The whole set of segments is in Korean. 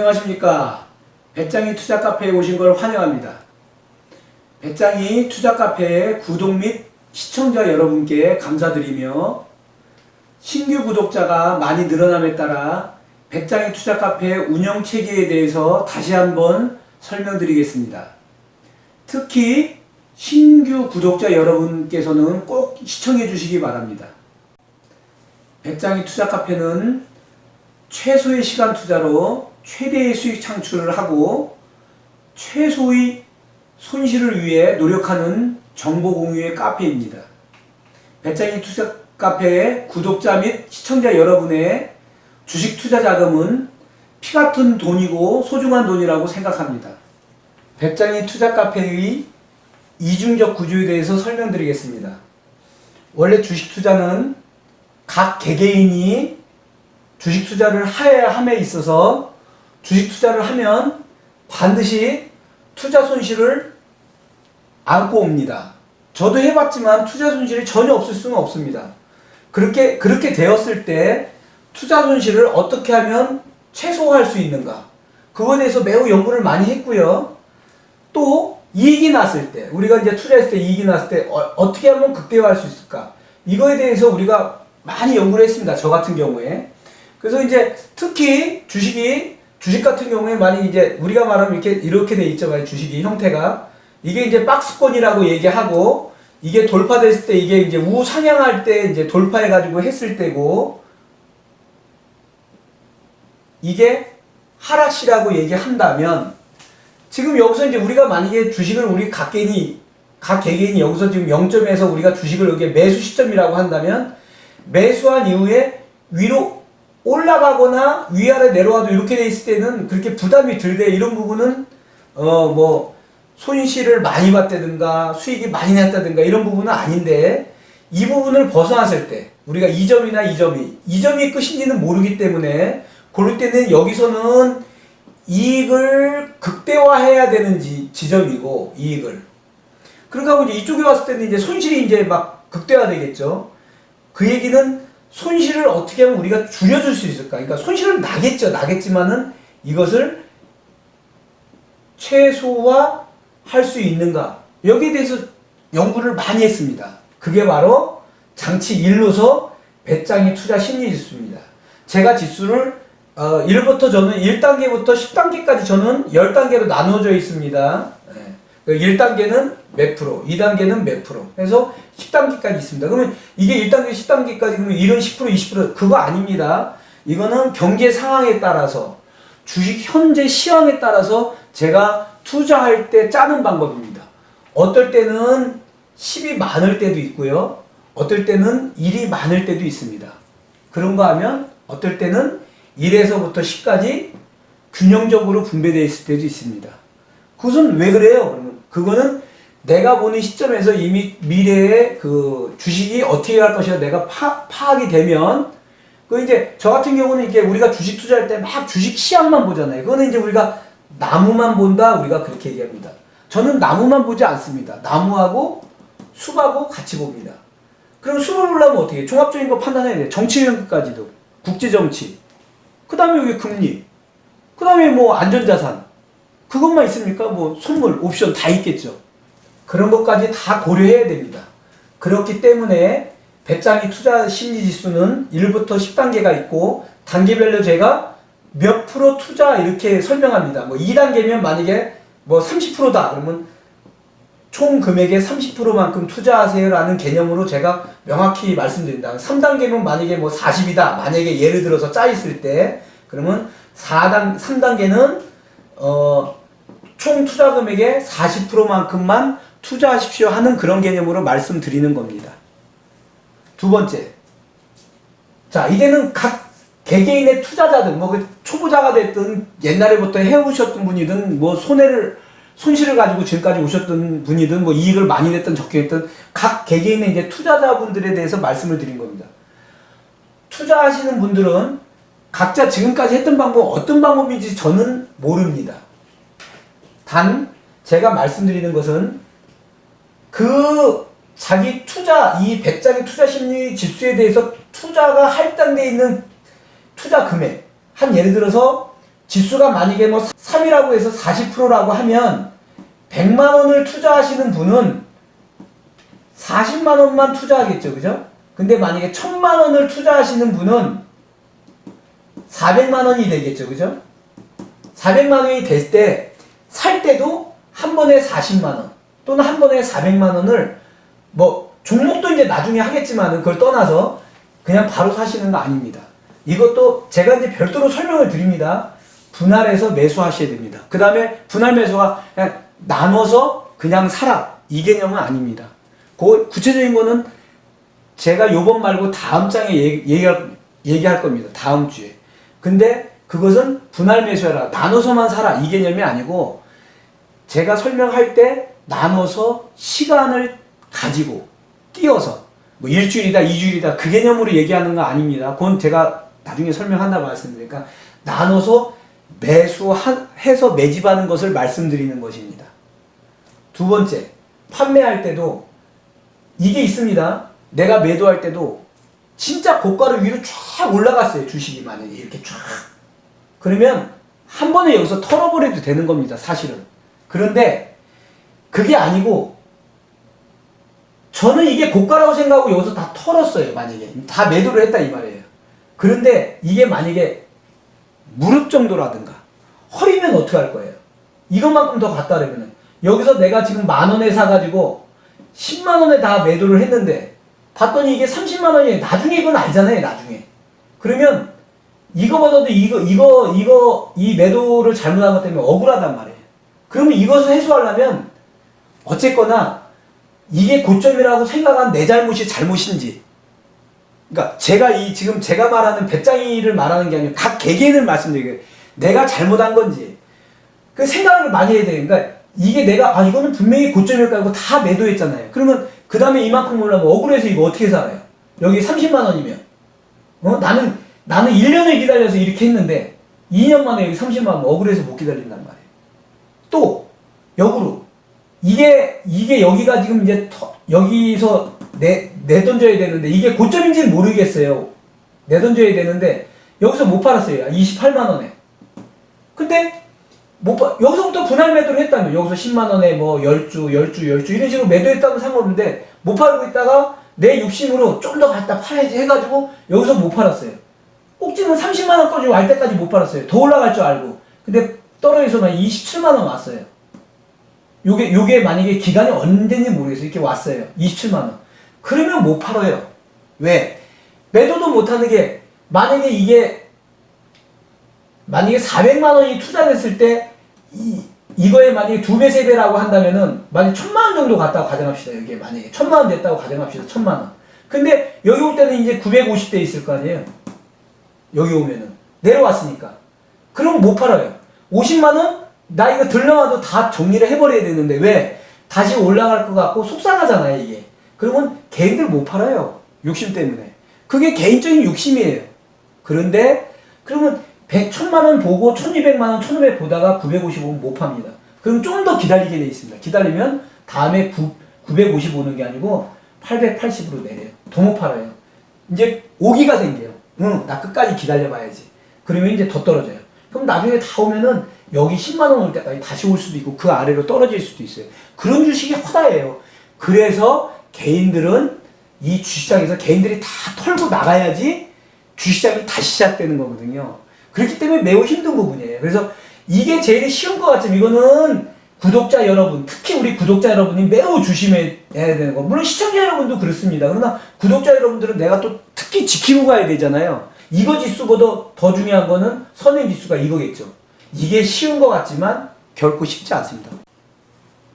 안녕하십니까. 배짱이 투자카페에 오신 걸 환영합니다. 배짱이 투자카페의 구독 및 시청자 여러분께 감사드리며 신규 구독자가 많이 늘어남에 따라 배짱이 투자카페의 운영 체계에 대해서 다시 한번 설명드리겠습니다. 특히 신규 구독자 여러분께서는 꼭 시청해 주시기 바랍니다. 배짱이 투자카페는 최소의 시간 투자로 최대의 수익 창출을 하고 최소의 손실을 위해 노력하는 정보 공유의 카페입니다. 배짱이 투자카페의 구독자 및 시청자 여러분의 주식 투자 자금은 피 같은 돈이고 소중한 돈이라고 생각합니다. 배짱이 투자카페의 이중적 구조에 대해서 설명드리겠습니다. 원래 주식 투자는 각 개개인이 주식 투자를 해야 함에 있어서 주식 투자를 하면 반드시 투자 손실을 안고 옵니다. 저도 해봤지만 투자 손실이 전혀 없을 수는 없습니다. 그렇게 되었을 때 투자 손실을 어떻게 하면 최소화할 수 있는가, 그거에 대해서 매우 연구를 많이 했고요. 또 이익이 났을 때, 우리가 이제 투자했을 때 이익이 났을 때 어떻게 하면 극대화할 수 있을까, 이거에 대해서 우리가 많이 연구를 했습니다. 저 같은 경우에. 그래서 이제 특히 주식 같은 경우에 만약 이제 우리가 말하면 이렇게 돼 있죠. 주식이 형태가. 이게 이제 박스권이라고 얘기하고, 이게 돌파됐을 때 이게 이제 우상향할 때 이제 돌파해가지고 했을 때고, 이게 하락시라고 얘기한다면, 지금 여기서 이제 우리가 만약에 주식을 우리 각 개개인이 여기서 지금 0점에서 우리가 주식을 여기 매수 시점이라고 한다면, 매수한 이후에 위로 올라가거나 위아래 내려와도 이렇게 돼 있을 때는 그렇게 부담이 들되, 이런 부분은 뭐 손실을 많이 봤다든가 수익이 많이 났다든가 이런 부분은 아닌데, 이 부분을 벗어났을 때 우리가 2점이나 2점이 끝인지는 모르기 때문에 그럴 때는 여기서는 이익을 극대화해야 되는 지점이고, 이익을 그러니까 이제 이쪽에 왔을 때는 이제 손실이 이제 막 극대화되겠죠. 그 얘기는 손실을 어떻게 하면 우리가 줄여줄 수 있을까? 그러니까 손실은 나겠지만은 이것을 최소화할 수 있는가? 여기에 대해서 연구를 많이 했습니다. 그게 바로 장치 1로서 배짱이 투자 심리 지수입니다. 제가 지수를 1부터 저는 1단계부터 10단계까지 저는 10단계로 나누어져 있습니다. 1단계는 몇 프로, 2단계는 몇 프로 해서 10단계까지 있습니다. 그러면 이게 1단계, 10단계까지 그러면 1은 10%, 20% 그거 아닙니다. 이거는 경제 상황에 따라서, 주식 현재 시황에 따라서 제가 투자할 때 짜는 방법입니다. 어떨 때는 10이 많을 때도 있고요. 어떨 때는 1이 많을 때도 있습니다. 그런가 하면 어떨 때는 1에서부터 10까지 균형적으로 분배되어 있을 때도 있습니다. 그것은 왜 그래요? 그러면 그거는 내가 보는 시점에서 이미 미래의 그 주식이 어떻게 갈 것이라 내가 파악이 되면, 그 이제 저 같은 경우는 이게 우리가 주식 투자할 때 막 주식 시향만 보잖아요. 그거는 이제 우리가 나무만 본다, 우리가 그렇게 얘기합니다. 저는 나무만 보지 않습니다. 나무하고 숲하고 같이 봅니다. 그럼 숲을 보려면 어떻게 해요? 종합적인 거 판단해야 돼요. 정치 영역까지도, 국제정치, 그 다음에 여기 금리, 그 다음에 뭐 안전자산, 그것만 있습니까? 뭐 선물, 옵션 다 있겠죠. 그런 것까지 다 고려해야 됩니다. 그렇기 때문에 배짱이 투자 심리 지수는 1부터 10단계가 있고, 단계별로 제가 몇 프로 투자 이렇게 설명합니다. 뭐 2단계면 만약에 뭐 30%다 그러면 총 금액의 30%만큼 투자하세요라는 개념으로 제가 명확히 말씀드린다. 3단계면 만약에 뭐 40이다. 만약에 예를 들어서 짜 있을 때, 그러면 3단계는 총 투자 금액의 40%만큼만 투자하십시오 하는 그런 개념으로 말씀드리는 겁니다. 두 번째. 자, 이제는 각 개개인의 투자자들, 뭐 초보자가 됐든 옛날에부터 해오셨던 분이든 뭐 손실을 가지고 지금까지 오셨던 분이든 뭐 이익을 많이 냈든 적게 냈든 각 개개인의 이제 투자자분들에 대해서 말씀을 드린 겁니다. 투자하시는 분들은 각자 지금까지 했던 방법 어떤 방법인지 저는 모릅니다. 단 제가 말씀드리는 것은 그 자기 투자, 이 배짱이 투자 심리 지수에 대해서 투자가 할당되어 있는 투자 금액, 한 예를 들어서 지수가 만약에 뭐 3이라고 해서 40%라고 하면 100만 원을 투자하시는 분은 40만 원만 투자하겠죠. 그죠? 근데 만약에 1000만 원을 투자하시는 분은 400만 원이 되겠죠. 그죠? 400만 원이 됐을 때 살 때도 한 번에 40만 원 또는 한 번에 400만 원을 뭐 종목도 이제 나중에 하겠지만은 그걸 떠나서 그냥 바로 사시는 거 아닙니다. 이것도 제가 이제 별도로 설명을 드립니다. 분할해서 매수하셔야 됩니다. 그 다음에 분할 매수가 그냥 나눠서 그냥 사라 이 개념은 아닙니다. 그 구체적인 거는 제가 요번 말고 다음 장에 얘기할 겁니다. 다음 주에. 근데 그것은 분할 매수해라 나눠서만 사라 이 개념이 아니고 제가 설명할 때 나눠서 시간을 가지고 띄어서 뭐 일주일이다 이주일이다 그 개념으로 얘기하는 거 아닙니다. 그건 제가 나중에 설명한다 말씀드리니까 나눠서 매수해서 매집하는 것을 말씀드리는 것입니다. 두 번째, 판매할 때도 이게 있습니다. 내가 매도할 때도 진짜 고가를 위로 쫙 올라갔어요. 주식이 만약에 이렇게 쫙. 그러면 한 번에 여기서 털어버려도 되는 겁니다. 사실은. 그런데 그게 아니고 저는 이게 고가라고 생각하고 여기서 다 털었어요. 만약에. 다 매도를 했다 이 말이에요. 그런데 이게 만약에 무릎 정도라든가 허리면 어떻게 할 거예요? 이것만큼 더 갔다 그러면은 여기서 내가 지금 10,000원에 사가지고 100,000원에 다 매도를 했는데 봤더니 이게 30만 원이에요. 나중에 이건 알잖아요. 나중에. 그러면 이거보다도 이 매도를 잘못한 것 때문에 억울하단 말이에요. 그러면 이것을 해소하려면 어쨌거나 이게 고점이라고 생각한 내 잘못이 잘못인지 그러니까 지금 제가 말하는 배짱이를 말하는 게 아니라 각 개개인을 말씀드리게요. 내가 잘못한 건지 그 생각을 많이 해야 돼요. 그러니까 이게 내가 이거는 분명히 고점일 거고 다 매도했잖아요. 그러면 그 다음에 이만큼 올라면 억울해서 이거 어떻게 살아요? 여기 30만 원이면 나는 1년을 기다려서 이렇게 했는데 2년 만에 여기 30만 원 억울해서 못 기다린단 말이에요. 또 역으로 이게 여기가 지금 이제 여기서 내던져야 되는데 이게 고점인지는 모르겠어요. 내던져야 되는데 여기서 못 팔았어요. 28만 원에. 근데 여기서부터 분할 매도를 했다면 여기서 10만 원에 뭐 10주 이런 식으로 매도했다면 상관없는데 못 팔고 있다가 내 욕심으로 좀 더 갖다 팔아야지 해가지고 여기서 못 팔았어요. 꼭지는 30만 원까지 갈 때까지 못 팔았어요. 더 올라갈 줄 알고. 근데 떨어져서만 27만 원 왔어요. 요게 만약에 기간이 언제인지 모르겠어요. 이렇게 왔어요. 27만 원. 그러면 못 팔아요. 왜? 매도도 못 하는 게 만약에 400만 원이 투자됐을 때 이거에 만약에 2배, 3배라고 한다면은 만약에 1,000만 원 정도 갔다고 가정합시다. 여기에 만약에 1,000만 원 됐다고 가정합시다. 1,000만 원. 근데 여기 올 때는 이제 950대 있을 거 아니에요. 여기 오면은 내려왔으니까. 그럼 못 팔아요. 50만 원? 나 이거 들러와도 다 정리를 해버려야 되는데 왜? 다시 올라갈 것 같고 속상하잖아요 이게. 그러면 개인들 못 팔아요. 욕심 때문에. 그게 개인적인 욕심이에요. 그런데 그러면 1,000만 원 보고 1,200만 원, 1,500 보다가 955는 못 팝니다. 그럼 좀 더 기다리게 돼 있습니다. 기다리면 다음에 950 오는 게 아니고 880으로 내려요. 더 못 팔아요. 이제 오기가 생겨요. 나 끝까지 기다려봐야지. 그러면 이제 더 떨어져요. 그럼 나중에 다 오면은 여기 10만 원 올 때까지 다시 올 수도 있고 그 아래로 떨어질 수도 있어요. 그런 주식이 허다해요. 그래서 개인들은 이 주시장에서 개인들이 다 털고 나가야지 주시장이 다시 시작되는 거거든요. 그렇기 때문에 매우 힘든 부분이에요. 그래서 이게 제일 쉬운 것 같지만 이거는 구독자 여러분, 특히 우리 구독자 여러분이 매우 조심해야 되는 거. 물론 시청자 여러분도 그렇습니다. 그러나 구독자 여러분들은 내가 또 특히 지키고 가야 되잖아요. 이거 지수보다 더 중요한 거는 선행 지수가 이거겠죠. 이게 쉬운 것 같지만 결코 쉽지 않습니다.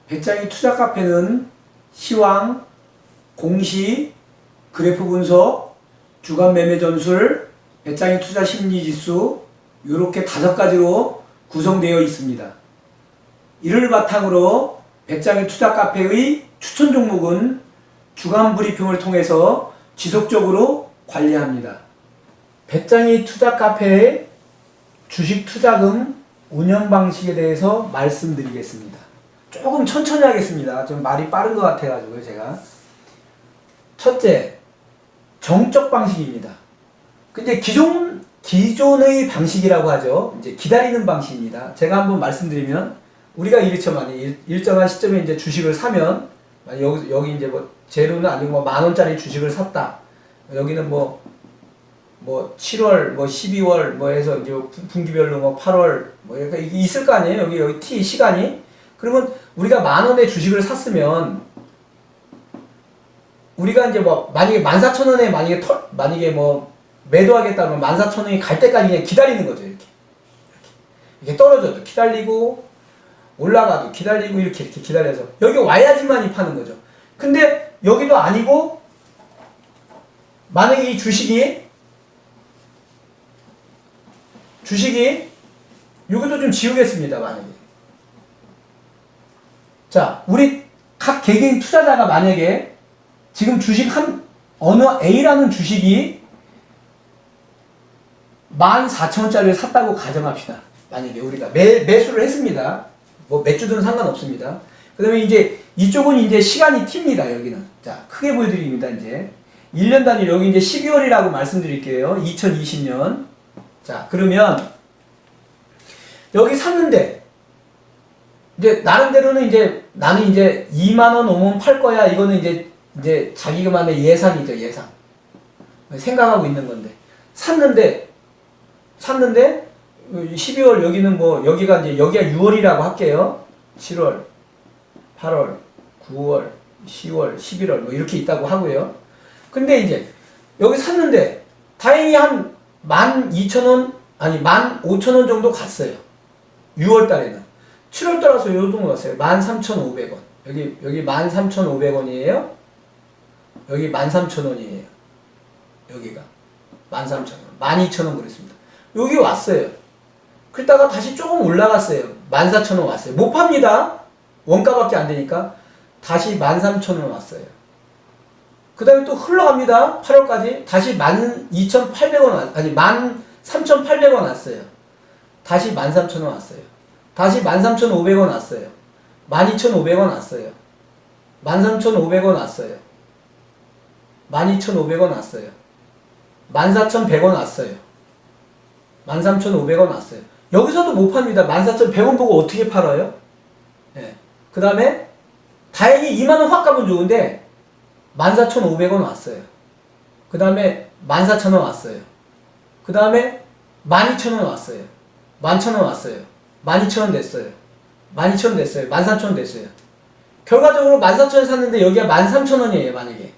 배짱이 투자 카페는 시황, 공시, 그래프 분석, 주간 매매 전술, 배짱이 투자 심리 지수 이렇게 5가지로 구성되어 있습니다. 이를 바탕으로 배짱이 투자 카페의 추천 종목은 주간 브리핑을 통해서 지속적으로 관리합니다. 배짱이 투자 카페의 주식 투자금 운영 방식에 대해서 말씀드리겠습니다. 조금 천천히 하겠습니다. 좀 말이 빠른 것 같아가지고요, 제가. 첫째, 정적 방식입니다. 근데 기존 기존의 방식이라고 하죠. 이제 기다리는 방식입니다. 제가 한번 말씀드리면 우리가 이렇죠. 만약 일정한 시점에 이제 주식을 사면 여기 이제 뭐 재료는 아니고 뭐 10,000원짜리 주식을 샀다. 여기는 뭐 7월, 뭐 12월, 뭐 해서 이제 분기별로 뭐 8월, 뭐 이렇게 있을 거 아니에요? 여기 T 시간이. 그러면 우리가 10,000원의 주식을 샀으면, 우리가 이제 뭐, 만약에 14,000원에 만약에 뭐, 매도하겠다면 14,000원이 갈 때까지 그냥 기다리는 거죠, 이렇게 떨어져도 기다리고, 올라가도 기다리고, 이렇게 기다려서. 여기 와야지만이 파는 거죠. 근데 여기도 아니고, 만약에 이 주식이 이것도 좀 지우겠습니다. 만약에 자, 우리 각 개개인 투자자가 만약에 지금 주식 어느 A라는 주식이 14,000원짜리를 샀다고 가정합시다. 만약에 우리가 매수를 했습니다. 뭐 몇 주든 상관없습니다. 그 다음에 이제 이쪽은 이제 시간이 T입니다. 여기는. 자, 크게 보여드립니다. 이제 1년 단위로 여기 이제 12월이라고 말씀드릴게요. 2020년. 자, 그러면 여기 샀는데 이제 나름대로는 이제 나는 이제 2만원 오면 팔 거야. 이거는 이제 자기만의 예상이죠. 예상. 생각하고 있는 건데. 샀는데 12월 여기는 뭐 여기가 6월이라고 할게요. 7월, 8월, 9월, 10월, 11월 뭐 이렇게 있다고 하고요. 근데 이제 여기 샀는데 다행히 한 12,000원 아니 15,000원 정도 갔어요. 6월 달에는. 7월 달에서 요 정도 갔어요. 13,500원. 여기 13,500원이에요. 여기 13,000원이에요. 여기가 13,000원. 12,000원 그랬습니다. 여기 왔어요. 그러다가 다시 조금 올라갔어요. 14,000원 왔어요. 못 팝니다. 원가밖에 안 되니까. 다시 13,000원 왔어요. 그 다음에 또 흘러갑니다. 8월까지. 다시 12,800원, 아니, 13,800원 왔어요. 다시 13,000원 왔어요. 다시 13,500원 왔어요. 12,500원 왔어요. 13,500원 왔어요. 12,500원 왔어요. 14,100원 왔어요. 13,500원 왔어요. 여기서도 못 팝니다. 14,100원 보고 어떻게 팔아요? 예. 그 다음에 다행히 2만원 확 가면 좋은데 14,500원 왔어요. 그 다음에 14,000원 왔어요. 그 다음에 12,000원 왔어요. 11,000원 왔어요. 12,000원 됐어요. 12,000원 됐어요. 13,000원 됐어요. 결과적으로 14,000원 샀는데 여기가 13,000원이에요. 만약에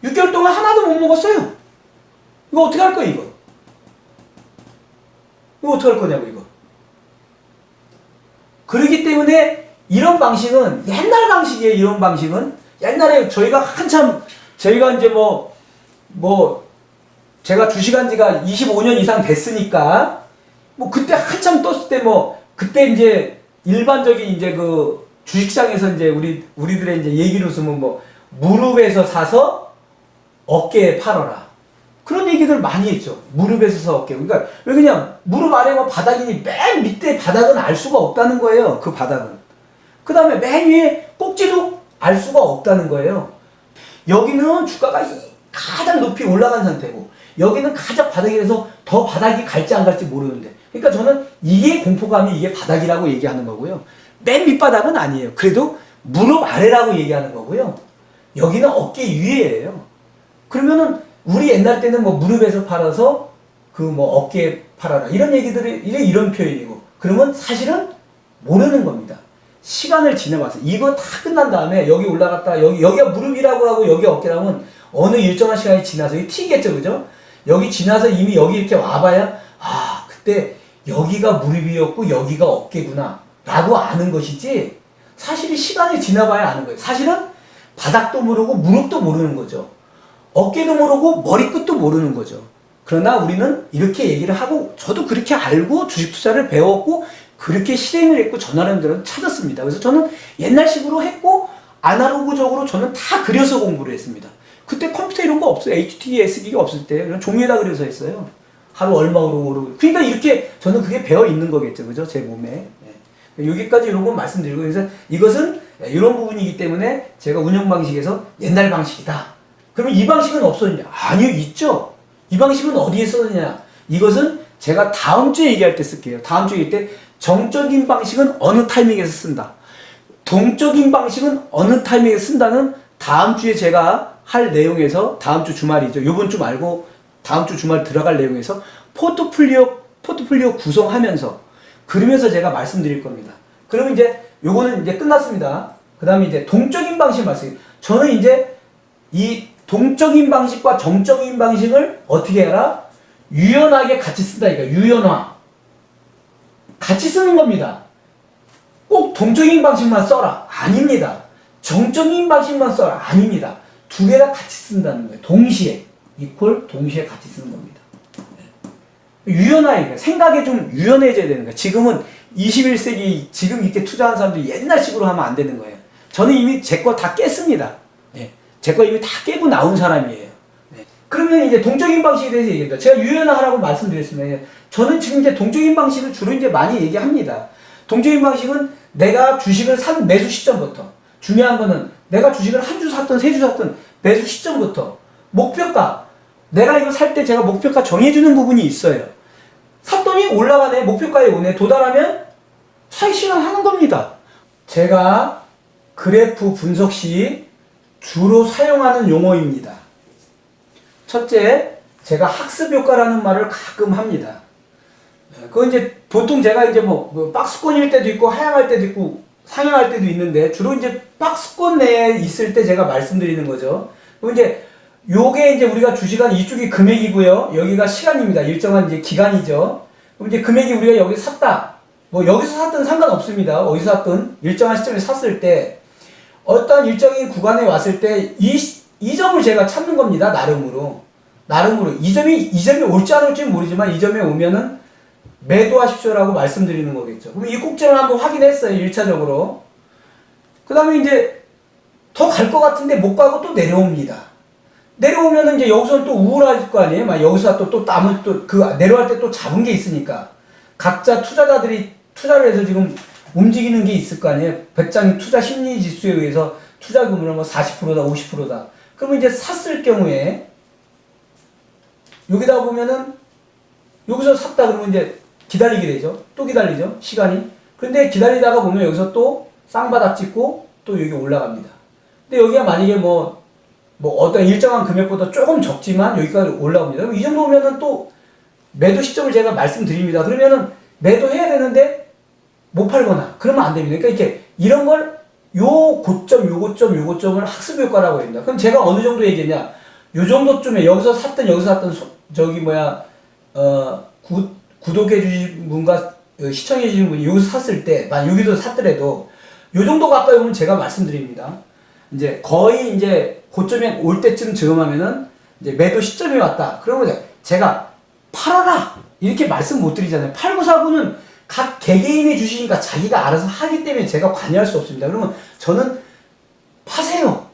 6개월 동안 하나도 못 먹었어요. 이거 어떻게 할 거예요? 이거 어떻게 할 거냐고 이거. 그렇기 때문에 이런 방식은 옛날 방식이에요. 이런 방식은 옛날에 저희가 이제 제가 주식한 지가 25년 이상 됐으니까 뭐 그때 한참 떴을 때 그때 이제 일반적인 이제 그 주식시장에서 이제 우리들의 이제 얘기로 쓰면 무릎에서 사서 어깨에 팔아라. 그런 얘기들 많이 했죠. 무릎에서 사서 어깨. 그러니까 왜 그냥 무릎 아래가 바닥이니 맨 밑에 바닥은 알 수가 없다는 거예요. 그 바닥은. 그 다음에 맨 위에 꼭지도 알 수가 없다는 거예요. 여기는 주가가 가장 높이 올라간 상태고 여기는 가장 바닥이라서 더 바닥이 갈지 안 갈지 모르는데 그러니까 저는 이게 공포감이 이게 바닥이라고 얘기하는 거고요. 맨 밑바닥은 아니에요. 그래도 무릎 아래라고 얘기하는 거고요. 여기는 어깨 위에예요. 그러면은 우리 옛날 때는 무릎에서 팔아서 어깨에 팔아라 이런 얘기들이 이런 표현이고 그러면 사실은 모르는 겁니다. 시간을 지나봐서 이거 다 끝난 다음에 여기 올라갔다 여기가 무릎이라고 하고 여기 어깨라면 어느 일정한 시간이 지나서 이 T겠죠, 그죠? 여기 지나서 이미 여기 이렇게 와봐야 그때 여기가 무릎이었고 여기가 어깨구나 라고 아는 것이지 사실이 시간이 지나봐야 아는 거예요. 사실은 바닥도 모르고 무릎도 모르는 거죠. 어깨도 모르고 머리끝도 모르는 거죠. 그러나 우리는 이렇게 얘기를 하고 저도 그렇게 알고 주식 투자를 배웠고 그렇게 실행을 했고 전화람들은 찾았습니다. 그래서 저는 옛날식으로 했고 아날로그적으로 저는 다 그려서 공부를 했습니다. 그때 컴퓨터 이런 거 없어요. HTS기가 없을 때 그냥 종이에다 그려서 했어요. 하루 얼마 오르고 그러니까 이렇게 저는 그게 배어 있는 거겠죠. 그죠? 제 몸에. 여기까지 이런 건 말씀드리고 그래서 이것은 이런 부분이기 때문에 제가 운영 방식에서 옛날 방식이다. 그러면 이 방식은 없었냐? 아니요, 있죠. 이 방식은 어디에 쓰느냐? 이것은 제가 다음 주에 얘기할 때 쓸게요. 다음 주에 얘기할 때 정적인 방식은 어느 타이밍에서 쓴다. 동적인 방식은 어느 타이밍에서 쓴다는 다음 주에 제가 할 내용에서 다음 주 주말이죠. 요번 주 말고 다음 주 주말 들어갈 내용에서 포트폴리오 구성하면서 그러면서 제가 말씀드릴 겁니다. 그러면 이제 요거는 이제 끝났습니다. 그 다음에 이제 동적인 방식 말씀. 저는 이제 이 동적인 방식과 정적인 방식을 어떻게 해라? 유연하게 같이 쓴다. 이거 유연화. 같이 쓰는 겁니다. 꼭 동적인 방식만 써라. 아닙니다. 정적인 방식만 써라. 아닙니다. 두 개 다 같이 쓴다는 거예요. 동시에. 이퀄 동시에 같이 쓰는 겁니다. 유연하게. 생각이 좀 유연해져야 되는 거예요. 지금은 21세기 지금 이렇게 투자하는 사람들이 옛날식으로 하면 안 되는 거예요. 저는 이미 제 거 다 깼습니다. 제 거 이미 다 깨고 나온 사람이에요. 그러면 이제 동적인 방식에 대해서 얘기합니다. 제가 유연하라고 말씀드렸습니다. 저는 지금 이제 동적인 방식을 주로 이제 많이 얘기합니다. 동적인 방식은 내가 주식을 산 매수 시점부터, 중요한 거는 내가 주식을 한 주 샀든 세 주 샀든 매수 시점부터 목표가, 내가 이거 살 때 제가 목표가 정해주는 부분이 있어요. 샀더니 올라가네, 목표가에 오네, 도달하면 차익 실현하는 겁니다. 제가 그래프 분석 시 주로 사용하는 용어입니다. 첫째, 제가 학습 효과라는 말을 가끔 합니다. 그건 이제 보통 제가 이제 뭐 박스권일 때도 있고 하향할 때도 있고 상향할 때도 있는데 주로 이제 박스권 내에 있을 때 제가 말씀드리는 거죠. 그럼 이제 요게 이제 우리가 주식한 이쪽이 금액이고요. 여기가 시간입니다. 일정한 이제 기간이죠. 그럼 이제 금액이 우리가 여기서 샀다. 뭐 여기서 샀든 상관없습니다. 어디서 샀든 일정한 시점에 샀을 때 어떤 일정인 구간에 왔을 때 이 점을 제가 찾는 겁니다. 나름으로. 이 점이 올지 안 올지 모르지만 이 점에 오면은 매도하십시오라고 말씀드리는 거겠죠. 그럼 이 꼭지를 한번 확인했어요. 1차적으로. 그 다음에 이제 더 갈 것 같은데 못 가고 또 내려옵니다. 내려오면은 이제 여기서는 또 우울할 거 아니에요? 막 여기서 또 남을 내려갈 때 또 잡은 게 있으니까. 각자 투자자들이 투자를 해서 지금 움직이는 게 있을 거 아니에요? 배짱 투자 심리 지수에 의해서 투자금을 뭐 40%다, 50%다. 그러면 이제 샀을 경우에 여기다 보면은 여기서 샀다 그러면 이제 기다리게 되죠. 또 기다리죠. 시간이. 근데 기다리다가 보면 여기서 또 쌍바닥 찍고 또 여기 올라갑니다. 근데 여기가 만약에 뭐 어떤 일정한 금액보다 조금 적지만 여기까지 올라옵니다. 그럼 이 정도면은 또 매도 시점을 제가 말씀드립니다. 그러면은 매도해야 되는데 못 팔거나 그러면 안 됩니다. 그러니까 이렇게 이런 걸 요 고점을 학습 효과라고 합니다. 그럼 제가 어느 정도 얘기했냐? 요 정도쯤에 여기서 샀든 구독해 주신 분과 시청해 주신 분이 여기서 샀을 때, 여기서 샀더라도 요 정도 가까이 오면 제가 말씀드립니다. 이제 거의 이제 고점에 올 때쯤 즈음하면은 이제 매도 시점이 왔다. 그러면 제가 팔아라! 이렇게 말씀 못 드리잖아요. 팔고 사고는 각 개개인의 주식이니까 자기가 알아서 하기 때문에 제가 관여할 수 없습니다. 그러면 저는 파세요!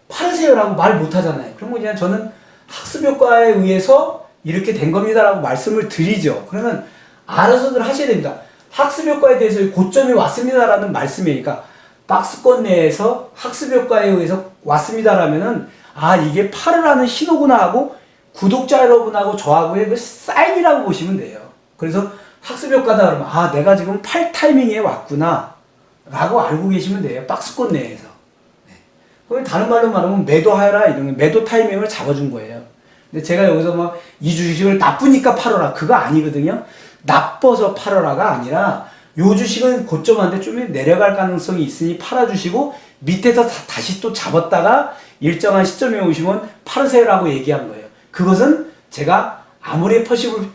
팔으세요라고 말 못 하잖아요. 그러면 그냥 저는 학습 효과에 의해서 이렇게 된 겁니다라고 말씀을 드리죠. 그러면 알아서들 하셔야 됩니다. 학습 효과에 대해서 고점이 왔습니다라는 말씀이니까 박스권 내에서 학습 효과에 의해서 왔습니다라면은 이게 팔으라는 신호구나 하고 구독자 여러분하고 저하고의 그 사인이라고 보시면 돼요. 그래서 학습 효과다 그러면 내가 지금 팔 타이밍에 왔구나 라고 알고 계시면 돼요. 박스권 내에서. 그럼 다른 말로 말하면 매도하라 이런 매도 타이밍을 잡아준 거예요. 근데 제가 여기서 이 주식을 나쁘니까 팔아라 그거 아니거든요. 나빠서 팔아라가 아니라 요 주식은 고점한테 좀 내려갈 가능성이 있으니 팔아주시고 밑에서 다시 또 잡았다가 일정한 시점에 오시면 팔으세요라고 얘기한 거예요. 그것은 제가 아모레퍼시픽을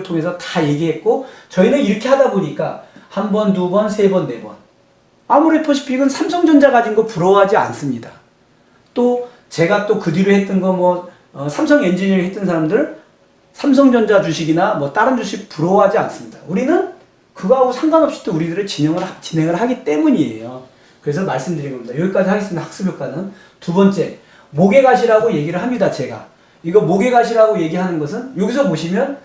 통해서 다 얘기했고 저희는 이렇게 하다 보니까 한 번, 두 번, 세 번, 네 번 아모레퍼시픽은 삼성전자 가진 거 부러워하지 않습니다. 또 제가 또 그 뒤로 했던 거 삼성 엔지니어링 했던 사람들 삼성전자 주식이나 다른 주식 부러워하지 않습니다. 우리는 그거하고 상관없이 또 우리들을 진행을 하기 때문이에요. 그래서 말씀드린 겁니다. 여기까지 하겠습니다. 학습 효과는. 두 번째, 목에가시라고 얘기를 합니다. 제가. 이거 목에가시라고 얘기하는 것은 여기서 보시면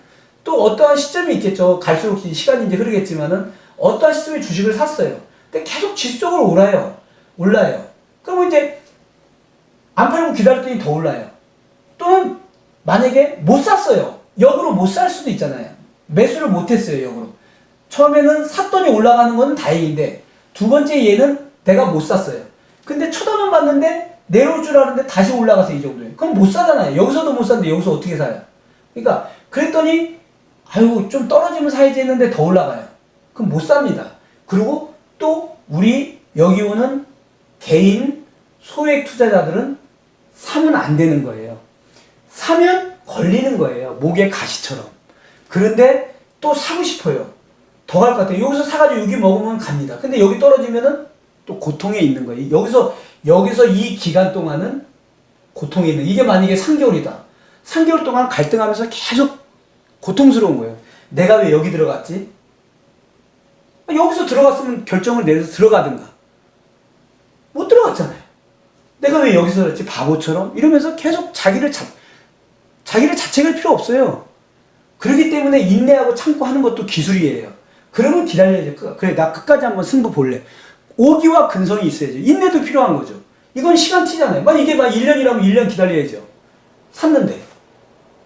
또 어떠한 시점이 있겠죠. 갈수록 시간이 이제 흐르겠지만은 어떠한 시점에 주식을 샀어요. 근데 계속 지속적으로 올라요. 그러면 이제 안 팔고 기다렸더니 더 올라요. 또는 만약에 못 샀어요. 역으로 못 살 수도 있잖아요. 매수를 못 했어요, 역으로. 처음에는 샀더니 올라가는 건 다행인데, 두 번째 얘는 내가 못 샀어요. 근데 쳐다만 봤는데 내려올 줄 알았는데 다시 올라가서 이 정도예요. 그럼 못 사잖아요. 여기서도 못 샀는데 여기서 어떻게 사요? 그러니까 그랬더니 아이고 좀 떨어지면 사야지 했는데 더 올라가요. 그럼 못 삽니다. 그리고 또 우리 여기 오는 개인 소액 투자자들은 사면 안 되는 거예요. 사면 걸리는 거예요. 목에 가시처럼. 그런데 또 사고 싶어요. 더 갈 것 같아요. 여기서 사가지고 여기 먹으면 갑니다. 근데 여기 떨어지면은 또 고통에 있는 거예요. 여기서 이 기간 동안은 고통에 있는, 이게 만약에 3개월이다. 3개월 동안 갈등하면서 계속 고통스러운 거예요. 내가 왜 여기 들어갔지? 여기서 들어갔으면 결정을 내려서 들어가든가. 못 들어갔잖아요. 내가 왜 여기서 그랬지? 바보처럼? 이러면서 계속 자기를 자책할 필요 없어요. 그렇기 때문에 인내하고 참고 하는 것도 기술이에요. 그러면 기다려야죠. 그래, 나 끝까지 한번 승부 볼래. 오기와 근성이 있어야죠. 인내도 필요한 거죠. 이건 시간치잖아요. 이게 1년이라면 1년 기다려야죠. 샀는데.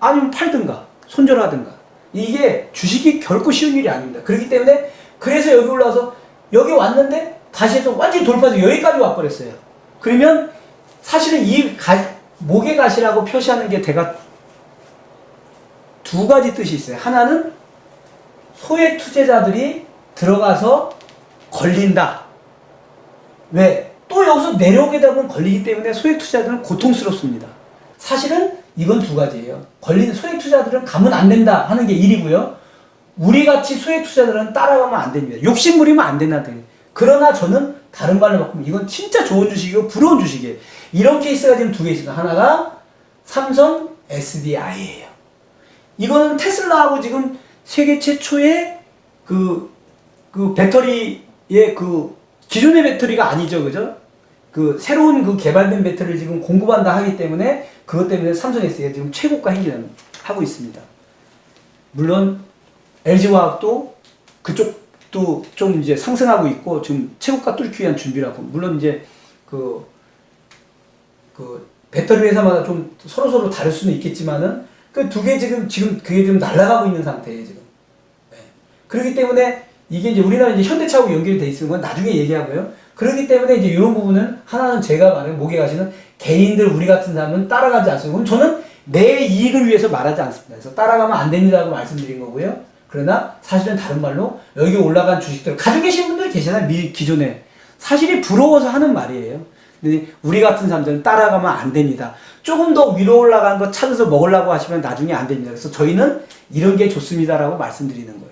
아니면 팔든가, 손절하든가. 이게 주식이 결코 쉬운 일이 아닙니다. 그렇기 때문에, 그래서 여기 올라와서, 여기 왔는데, 다시 해서 완전히 돌파해서 여기까지 와버렸어요. 그러면, 사실은 목의 가시라고 표시하는 게 제가 두 가지 뜻이 있어요. 하나는, 소액 투자자들이 들어가서 걸린다. 왜? 또 여기서 내려오게 되면 걸리기 때문에 소액 투자자들은 고통스럽습니다. 사실은 이건 두 가지예요. 걸리는 소액 투자자들은 가면 안 된다 하는 게 1이고요. 우리 같이 소액 투자자들은 따라가면 안 됩니다. 욕심부리면 안 된다. 그러나 저는 다른 말로 바꾸면 이건 진짜 좋은 주식이고 부러운 주식이에요. 이런 케이스가 지금 두 개 있습니다. 하나가 삼성 SDI예요. 이거는 테슬라하고 지금 세계 최초의 그 배터리의 기존의 배터리가 아니죠. 그죠? 새로운 개발된 배터리를 지금 공급한다 하기 때문에 그것 때문에 삼성 SDI가 지금 최고가 행진을 하고 있습니다. 물론 LG화학도 그쪽도 좀 이제 상승하고 있고 지금 최고가 뚫기 위한 준비를 하고, 물론 이제 배터리 회사마다 좀 서로 다를 수는 있겠지만은 그 두 개 지금 그게 좀 날아가고 있는 상태예요, 지금. 네. 그렇기 때문에 이게 이제 우리나라 이제 현대차하고 연결이 돼 있는 건 나중에 얘기하고요. 그렇기 때문에 이제 이런 부분은 하나는 제가 말하는 목에 가시는 개인들, 우리 같은 사람은 따라가지 않습니다. 그럼 저는 내 이익을 위해서 말하지 않습니다. 그래서 따라가면 안 됩니다라고 말씀드린 거고요. 그러나 사실은 다른 말로 여기 올라간 주식들 가지고 계신 분들 계시잖아요. 기존에. 사실이 부러워서 하는 말이에요. 근데 우리 같은 사람들은 따라가면 안 됩니다. 조금 더 위로 올라간 거 찾아서 먹으려고 하시면 나중에 안 됩니다. 그래서 저희는 이런 게 좋습니다라고 말씀드리는 거예요.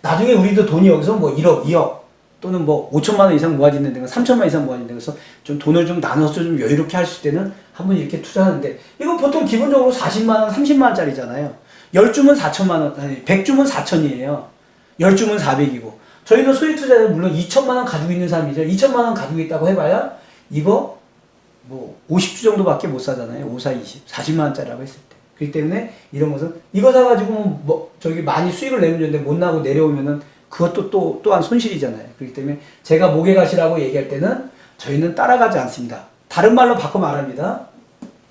나중에 우리도 돈이 여기서 1억, 2억 또는 5천만 원 이상 모아지는 데가 3천만 원 이상 모아지는 데서 좀 돈을 좀 나눠서 좀 여유롭게 할 수 있을 때는 한번 이렇게 투자하는데, 이거 보통 기본적으로 40만 원, 30만 원짜리잖아요. 10주면 4천만 원, 아니 100주면 4천이에요. 10주면 400이고. 저희는 소액 투자자는 물론 2천만 원 가지고 있는 사람이죠. 2천만 원 가지고 있다고 해봐야 이거 50주 정도밖에 못 사잖아요. 5, 4, 20, 40만 원짜리라고 했을 때. 그렇기 때문에 이런 것은 이거 사가지고 많이 수익을 내면 되는데 못 나고 내려오면은 그것도 또한 손실이잖아요. 그렇기 때문에 제가 목에 가시라고 얘기할 때는 저희는 따라가지 않습니다. 다른 말로 바꿔 말합니다.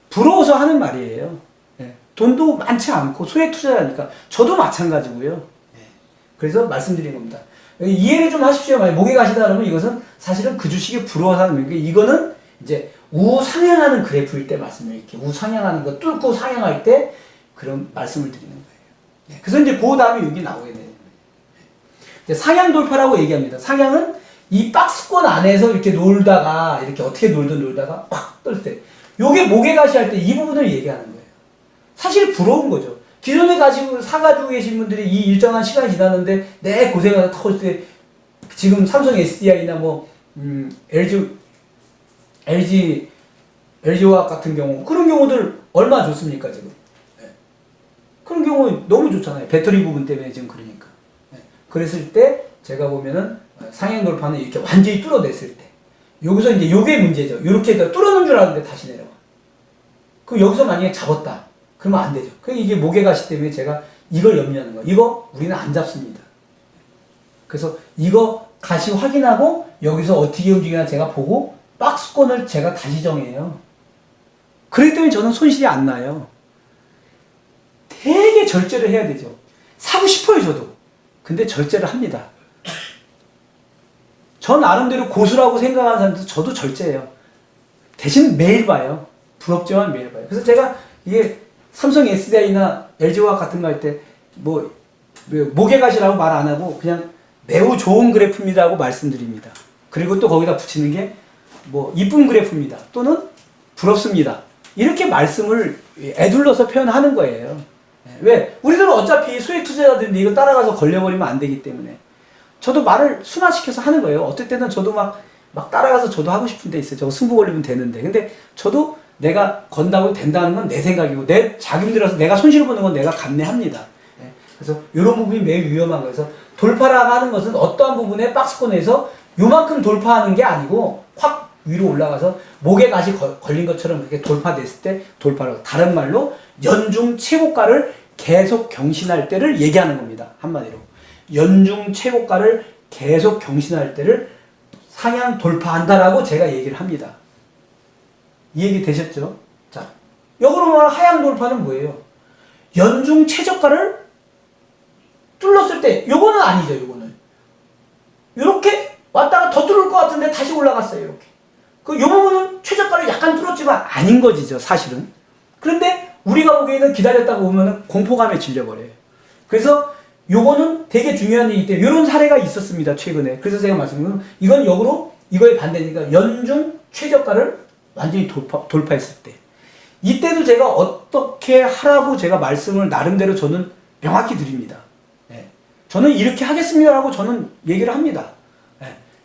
부러워서 하는 말이에요. 네. 돈도 많지 않고 소액 투자자니까 저도 마찬가지고요. 네. 그래서 말씀드린 겁니다. 이해를 좀 하십시오. 만약 목에 가시다 그러면 이것은 사실은 그 주식이 부러워서 하는 거예요. 이거는 이제 우상향하는 그래프일 때 말씀드릴게요. 우상향하는 거 뚫고 상향할 때 그런 말씀을 드리는 거예요. 네. 그래서 이제 그 다음에 여기 나오게 돼요. 네. 상향 돌파라고 얘기합니다. 상향은 이 박스권 안에서 이렇게 놀다가 이렇게 어떻게 놀다가 확 뜰 때, 요게 목에 가시 할 때 이 부분을 얘기하는 거예요. 사실 부러운 거죠. 기존에 사가지고 계신 분들이 이 일정한 시간이 지났는데 내 고생하다 터질 때 지금 삼성 SDI나 LG화학 같은 경우, 그런 경우들 얼마 좋습니까, 지금? 네. 그런 경우 너무 좋잖아요. 배터리 부분 때문에 지금 그러니까. 네. 그랬을 때, 제가 보면은 상향 돌파는 이렇게 완전히 뚫어냈을 때. 여기서 이제 요게 문제죠. 요렇게 뚫어놓은 줄 알았는데 다시 내려와. 그럼 여기서 만약에 잡았다. 그러면 안 되죠. 그러니까 이게 목에 가시 때문에 제가 이걸 염려하는 거예요. 이거 우리는 안 잡습니다. 그래서 이거 가시 확인하고 여기서 어떻게 움직이나 제가 보고 박스권을 제가 다시 정해요. 그렇기 때문에 저는 손실이 안 나요. 되게 절제를 해야 되죠. 사고 싶어요, 저도. 근데 절제를 합니다. 전 나름대로 고수라고 생각하는 사람도 저도 절제해요. 대신 매일 봐요. 부럽지만 매일 봐요. 그래서 제가 이게 삼성 SDI나 LG화학 같은 거 할 때 뭐 모계가시라고 말 안 하고 그냥 매우 좋은 그래프입니다라고 말씀드립니다. 그리고 또 거기다 붙이는 게 뭐 이쁜 그래프입니다. 또는 부럽습니다. 이렇게 말씀을 애둘러서 표현하는 거예요. 왜? 우리들은 어차피 수익 투자자들인데 이거 따라가서 걸려버리면 안 되기 때문에 저도 말을 순화시켜서 하는 거예요. 어떨 때는 저도 막 따라가서 저도 하고 싶은 데 있어요. 저 승부 걸리면 되는데. 근데 저도 내가 건다고 된다는 건 내 생각이고 내 자금 들여서 내가 손실을 보는 건 내가 감내합니다. 그래서 이런 부분이 매우 위험한 거예요. 그래서 돌파라고 하는 것은 어떠한 부분에 박스권에서 요만큼 돌파하는 게 아니고 확 위로 올라가서 목에 가시 걸린 것처럼 그렇게 돌파됐을 때 돌파라고. 다른 말로 연중 최고가를 계속 경신할 때를 얘기하는 겁니다. 한마디로. 연중 최고가를 계속 경신할 때를 상향 돌파한다라고 제가 얘기를 합니다. 이 얘기 되셨죠? 자, 역으로 말하면 하향 돌파는 뭐예요? 연중 최저가를 뚫었을 때, 요거는 아니죠, 요거는. 요렇게 왔다가 더 뚫을 것 같은데 다시 올라갔어요, 이렇게. 요 부분은 최저가를 약간 뚫었지만 아닌 거지죠, 사실은. 그런데 우리가 보기에는 기다렸다가 보면은 공포감에 질려버려요. 그래서 요거는 되게 중요한 얘기이기 때문에 요런 사례가 있었습니다, 최근에. 그래서 제가 말씀드린 이건 역으로 이거의 반대니까 연중 최저가를 완전히 돌파했을 때. 이때도 제가 어떻게 하라고 제가 말씀을 나름대로 저는 명확히 드립니다. 저는 이렇게 하겠습니다라고 저는 얘기를 합니다.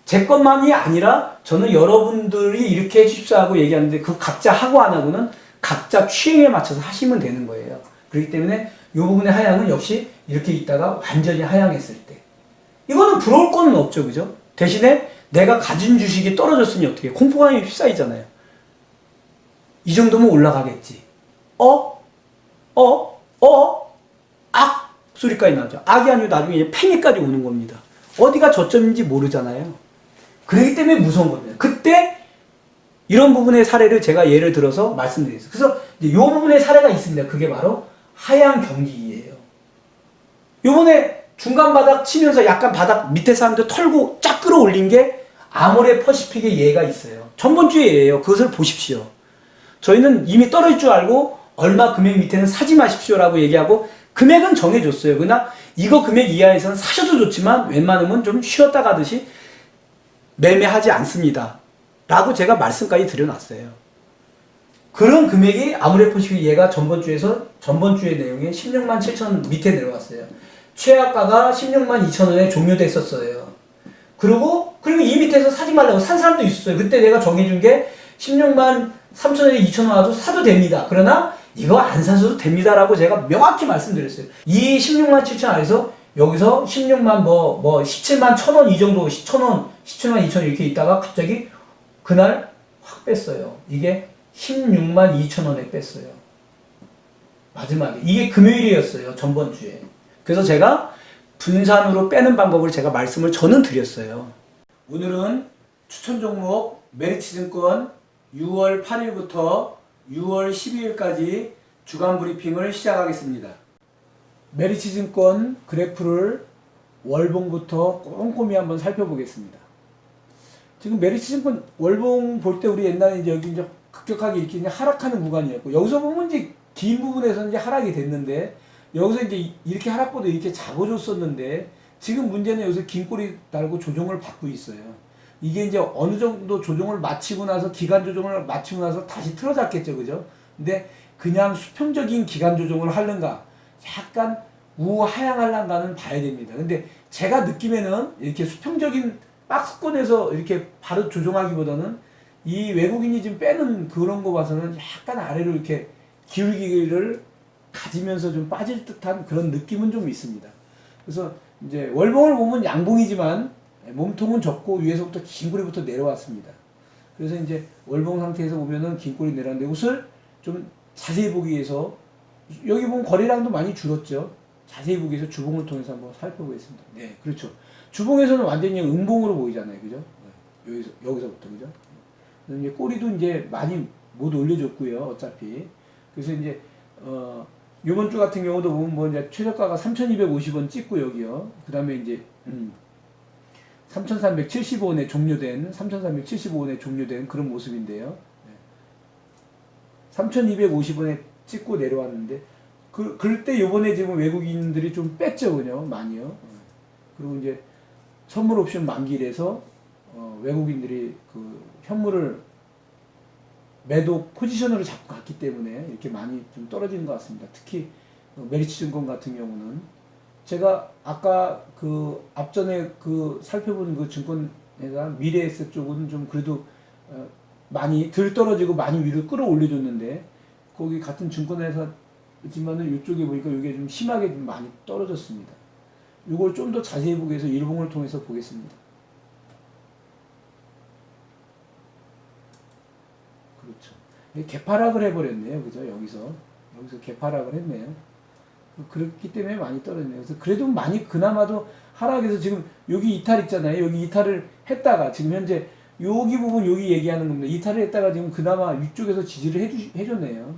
제 것만이 아니라 저는 여러분들이 이렇게 해주십시오 하고 얘기하는데 그 각자 하고 안 하고는 각자 취향에 맞춰서 하시면 되는 거예요. 그렇기 때문에 이 부분의 하향은 역시 이렇게 있다가 완전히 하향했을 때 이거는 부러울 거는 없죠, 그죠? 대신에 내가 가진 주식이 떨어졌으니 어떻게 해? 공포감이 휩싸이잖아요. 이 정도면 올라가겠지. 악 소리까지 나죠. 악이 아니고 나중에 팽이까지 오는 겁니다. 어디가 저점인지 모르잖아요. 그렇기 때문에 무서운 겁니다. 그때 이런 부분의 사례를 제가 예를 들어서 말씀드리겠습니다. 그래서 이 부분의 사례가 있습니다. 그게 바로 하향 경기예요. 요번에 중간 바닥 치면서 약간 바닥 밑에 사람들 털고 쫙 끌어올린 게 아모레 퍼시픽의 예가 있어요. 전번주의 예예요. 그것을 보십시오. 저희는 이미 떨어질 줄 알고 얼마 금액 밑에는 사지 마십시오라고 얘기하고 금액은 정해줬어요. 그러나 이거 금액 이하에서는 사셔도 좋지만 웬만하면 좀 쉬었다 가듯이 매매하지 않습니다. 라고 제가 말씀까지 드려놨어요. 그런 금액이 아모레 퍼시픽 얘가 전번주의 내용에 16만 7천 밑에 내려왔어요. 최하가가 16만 2천 원에 종료됐었어요. 그리고 이 밑에서 사지 말라고 산 사람도 있었어요. 그때 내가 정해준 게 16만 3천 원에 2천 원 와도 사도 됩니다. 그러나 이거 안 사셔도 됩니다라고 제가 명확히 말씀드렸어요. 이 16만 7천 안에서 여기서 16만 17만 1천 원 이 정도 1,000원 17만 2천 원 이렇게 있다가 갑자기 그날 확 뺐어요. 이게 16만 2천 원에 뺐어요. 마지막에. 이게 금요일이었어요. 전번주에. 그래서 제가 분산으로 빼는 방법을 제가 말씀을 저는 드렸어요. 오늘은 추천 종목 메리츠증권 6월 8일부터 6월 12일까지 주간 브리핑을 시작하겠습니다. 메리츠증권 그래프를 월봉부터 꼼꼼히 한번 살펴보겠습니다. 지금 메리츠증권 월봉 볼 때 우리 옛날에 이제 여기 이제 급격하게 이렇게 하락하는 구간이었고 여기서 보면 이제 긴 부분에서 이제 하락이 됐는데 여기서 이제 이렇게 하락보다 이렇게 잡아줬었는데 지금 문제는 여기서 긴 꼬리 달고 조정을 받고 있어요. 이게 이제 어느 정도 조정을 마치고 나서 기간 조정을 마치고 나서 다시 틀어잡겠죠, 그죠? 근데 그냥 수평적인 기간 조정을 하는가, 약간 우하향할란가는 봐야 됩니다. 근데 제가 느낌에는 이렇게 수평적인 박스권에서 이렇게 바로 조정하기보다는 이 외국인이 지금 빼는 그런 거 봐서는 약간 아래로 이렇게 기울기를 가지면서 좀 빠질 듯한 그런 느낌은 좀 있습니다. 그래서 이제 월봉을 보면 양봉이지만 몸통은 적고 위에서부터 긴 꼬리부터 내려왔습니다. 그래서 이제 월봉 상태에서 보면은 긴 꼬리 내려왔는데 이것을 좀 자세히 보기 위해서 여기 보면 거래량도 많이 줄었죠. 자세히 보기 위해서 주봉을 통해서 한번 살펴보겠습니다. 네, 그렇죠. 주봉에서는 완전히 음봉으로 보이잖아요, 그죠? 여기서부터, 그죠? 그래서 이제 꼬리도 이제 많이 못 올려줬고요, 어차피. 그래서 이제 이번 주 같은 경우도 보면 뭐 이제 최저가가 3,250원 찍고 여기요. 그 다음에 이제 3,375원에 종료된 그런 모습인데요. 3,250원에 찍고 내려왔는데 그때 요번에 지금 외국인들이 좀 뺐죠, 그죠? 많이요. 그리고 이제 선물 옵션 만기일에서 외국인들이 그 현물을 매도 포지션으로 잡고 갔기 때문에 이렇게 많이 좀 떨어지는 것 같습니다. 특히 메리츠증권 같은 경우는 제가 아까 그 앞전에 그 살펴본 그 증권회사 미래에셋 쪽은 좀 그래도 많이 덜 떨어지고 많이 위로 끌어올려줬는데 거기 같은 증권회사지만은 이쪽에 보니까 이게 좀 심하게 좀 많이 떨어졌습니다. 이걸 좀 더 자세히 보기 위해서 일봉을 통해서 보겠습니다. 그렇죠. 개파락을 해버렸네요. 그죠? 여기서 개파락을 했네요. 그렇기 때문에 많이 떨어졌네요. 그래서 그래도 많이 그나마도 하락해서 지금 여기 이탈 있잖아요. 여기 이탈을 했다가 지금 현재 여기 부분 여기 얘기하는 겁니다. 이탈을 했다가 지금 그나마 위쪽에서 지지를 해줬네요.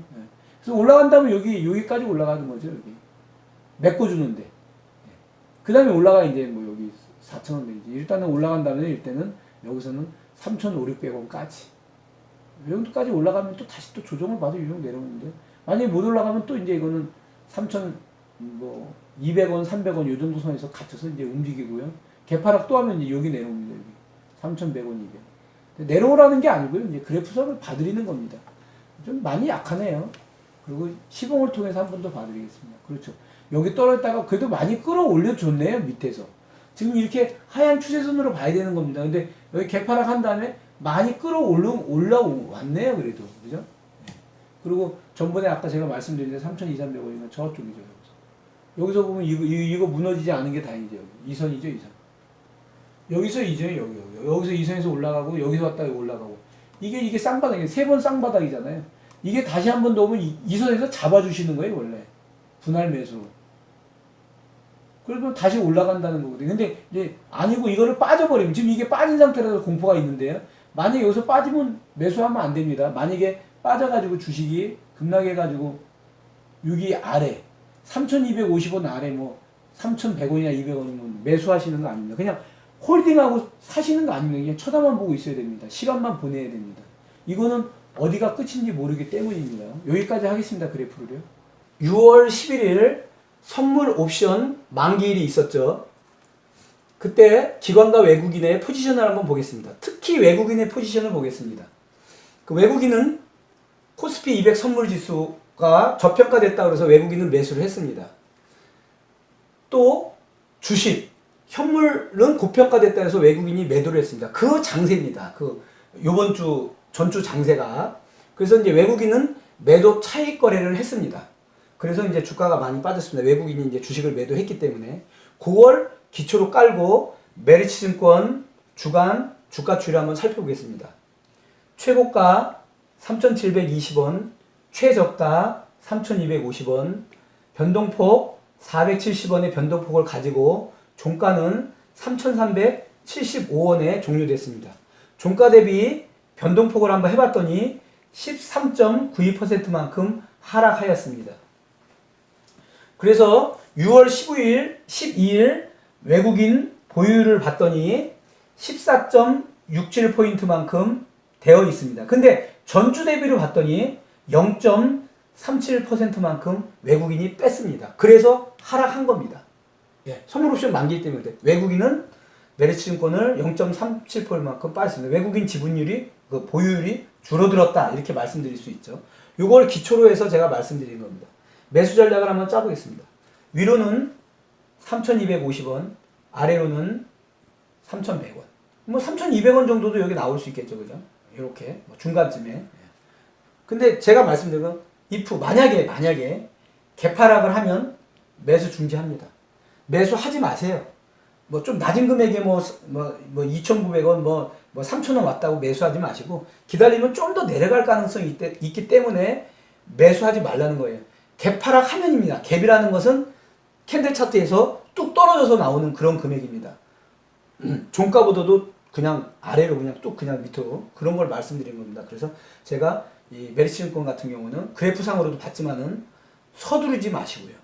그래서 올라간다면 여기까지 올라가는 거죠. 여기 메꿔주는데. 그 다음에 올라가 이제 뭐 여기 4,000원 되지. 일단은 올라간다면 일단은 여기서는 3,500~600원까지. 이 정도까지 올라가면 또 다시 또 조정을 봐도 이 정도 내려오는데 만약에 못 올라가면 또 이제 이거는 3,200원, 300원 이 정도 선에서 갇혀서 이제 움직이고요. 개파락 또 하면 이제 여기 내려옵니다. 여기 3,100원, 200원. 내려오라는 게 아니고요. 이제 그래프선을 봐드리는 겁니다. 좀 많이 약하네요. 그리고 시봉을 통해서 한 번 더 봐드리겠습니다. 그렇죠. 여기 떨어졌다가 그래도 많이 끌어올려 줬네요. 밑에서. 지금 이렇게 하향 추세선으로 봐야 되는 겁니다. 근데 여기 개파락 한 다음에 많이 올라왔네요. 그래도. 그죠? 네. 그리고 전번에 아까 제가 말씀드린 3,200~300원이면 저쪽이죠. 여기서 보면 이거 무너지지 않은 게 다행이죠. 이 선이죠. 이 선. 여기서 이죠. 여기서 이 선에서 올라가고 여기서 왔다가 올라가고 이게 쌍바닥이에요. 3번 쌍바닥이잖아요. 이게 다시 한 번 더 오면 이 선에서 잡아주시는 거예요. 원래. 분할 매수. 그러면 다시 올라간다는 거거든요. 근데 이제 아니고 이거를 빠져버리면 지금 이게 빠진 상태라서 공포가 있는데요. 만약에 여기서 빠지면 매수하면 안 됩니다. 만약에 빠져가지고 주식이 급락해가지고 여기 아래 3,250원 아래 뭐 3,100원이나 200원이면 매수하시는 거 아닙니다. 그냥 홀딩하고 사시는 거 아닙니다. 그냥 쳐다만 보고 있어야 됩니다. 시간만 보내야 됩니다. 이거는 어디가 끝인지 모르기 때문입니다. 여기까지 하겠습니다. 그래프를요. 6월 11일 선물 옵션 만기일이 있었죠. 그때 기관과 외국인의 포지션을 한번 보겠습니다. 특히 외국인의 포지션을 보겠습니다. 그 외국인은 코스피 200 선물 지수가 저평가됐다고 해서 외국인은 매수를 했습니다. 또 주식, 현물은 고평가됐다 해서 외국인이 매도를 했습니다. 그 장세입니다. 요번 주, 전주 장세가. 그래서 이제 외국인은 매도 차익 거래를 했습니다. 그래서 이제 주가가 많이 빠졌습니다. 외국인이 이제 주식을 매도했기 때문에. 그걸 기초로 깔고 메리츠증권 주간 주가 추이를 한번 살펴보겠습니다. 최고가 3,720원, 최저가 3,250원, 변동폭 470원의 변동폭을 가지고 종가는 3,375원에 종료됐습니다. 종가 대비 변동폭을 한번 해봤더니 13.92%만큼 하락하였습니다. 그래서 6월 12일 외국인 보유율을 봤더니 14.67포인트만큼 되어 있습니다. 근데 전주 대비로 봤더니 0.37%만큼 외국인이 뺐습니다. 그래서 하락한 겁니다. 선물옵션 만기 때문에 외국인은 메리츠증권을 0.37%만큼 빠졌습니다. 외국인 지분율이 그 보유율이 줄어들었다 이렇게 말씀드릴 수 있죠. 이걸 기초로 해서 제가 말씀드린 겁니다. 매수 전략을 한번 짜보겠습니다. 위로는 3,250원, 아래로는 3,100원. 뭐 3,200원 정도도 여기 나올 수 있겠죠, 그죠? 이렇게 뭐 중간쯤에. 근데 제가 말씀드린 건 if 만약에 개파락을 하면 매수 중지합니다. 매수하지 마세요. 뭐 좀 낮은 금액에 뭐 2,900원, 뭐 3,000원 왔다고 매수하지 마시고 기다리면 좀 더 내려갈 가능성이 있기 때문에 매수하지 말라는 거예요. 개파락 하면입니다. 갭이라는 것은 캔들 차트에서 뚝 떨어져서 나오는 그런 금액입니다. 종가보다도 그냥 아래로 그냥 뚝 그냥 밑으로 그런 걸 말씀드린 겁니다. 그래서 제가 이 메리츠증권 같은 경우는 그래프상으로도 봤지만은 서두르지 마시고요.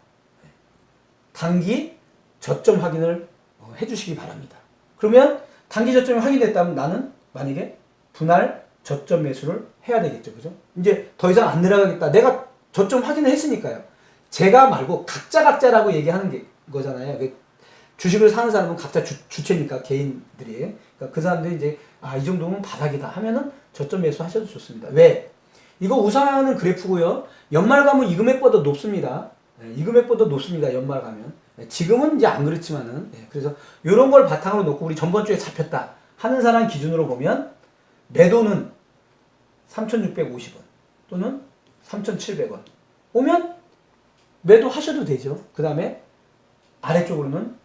단기 저점 확인을 해주시기 바랍니다. 그러면 단기 저점이 확인됐다면 나는 만약에 분할 저점 매수를 해야 되겠죠. 그죠? 이제 더 이상 안 내려가겠다. 내가 저점 확인을 했으니까요. 제가 말고 각자라고 얘기하는 게 거잖아요. 주식을 사는 사람은 각자 주체니까 개인들이. 그러니까 그 사람들이 이제 이 정도면 바닥이다 하면은 저점 매수 하셔도 좋습니다. 왜? 이거 우상하는 그래프고요. 연말 가면 이 금액보다 높습니다. 이 금액보다 높습니다. 연말 가면. 지금은 이제 안 그렇지만은. 그래서 이런 걸 바탕으로 놓고 우리 전번 주에 잡혔다 하는 사람 기준으로 보면 매도는 3,650원 또는 3,700원 오면 매도하셔도 되죠. 그 다음에 아래쪽으로는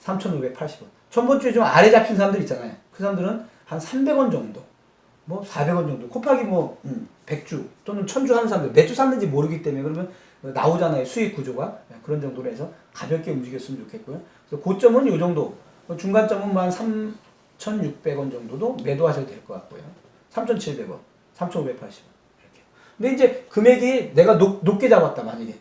3,580원. 전번 주에 좀 아래 잡힌 사람들 있잖아요. 그 사람들은 한 300원 정도, 뭐 400원 정도, 곱하기 100주 또는 1000주 하는 사람들, 몇 주 샀는지 모르기 때문에 그러면 나오잖아요. 수익 구조가. 그런 정도로 해서 가볍게 움직였으면 좋겠고요. 그래서 고점은 이 정도, 중간점은 한 3,600원 정도도 매도하셔도 될 것 같고요. 3,700원, 3,580원 이렇게. 근데 이제 금액이 내가 높게 잡았다 만약에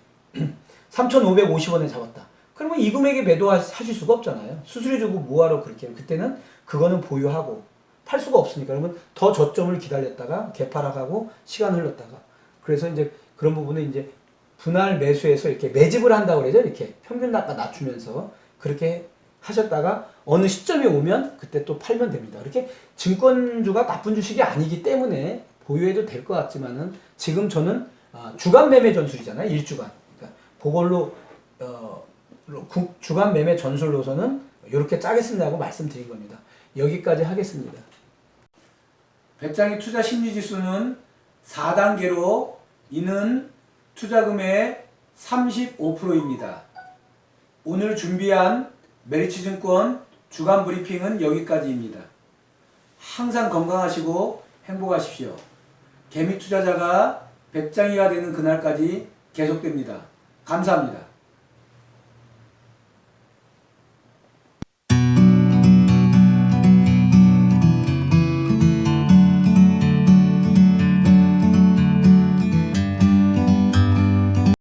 3,550원에 잡았다. 그러면 이 금액에 매도하실 수가 없잖아요. 수수료 주고 뭐하러 그렇게 해요. 그때는 그거는 보유하고 팔 수가 없으니까. 그러면 더 저점을 기다렸다가 개파락하고 시간 흘렀다가. 그래서 이제 그런 부분은 이제 분할 매수해서 이렇게 매집을 한다고 그러죠. 이렇게 평균 단가 낮추면서 그렇게 하셨다가 어느 시점이 오면 그때 또 팔면 됩니다. 이렇게 증권주가 나쁜 주식이 아니기 때문에 보유해도 될 것 같지만은 지금 저는 주간 매매 전술이잖아요. 일주간. 그러니까 그걸로 주간 매매 전술로서는 이렇게 짜겠습니다고 말씀드린 겁니다. 여기까지 하겠습니다. 배짱이 투자 심리지수는 4단계로 이는 투자금의 35%입니다. 오늘 준비한 메리츠증권 주간 브리핑은 여기까지입니다. 항상 건강하시고 행복하십시오. 개미 투자자가 배짱이가 되는 그날까지 계속됩니다. 감사합니다.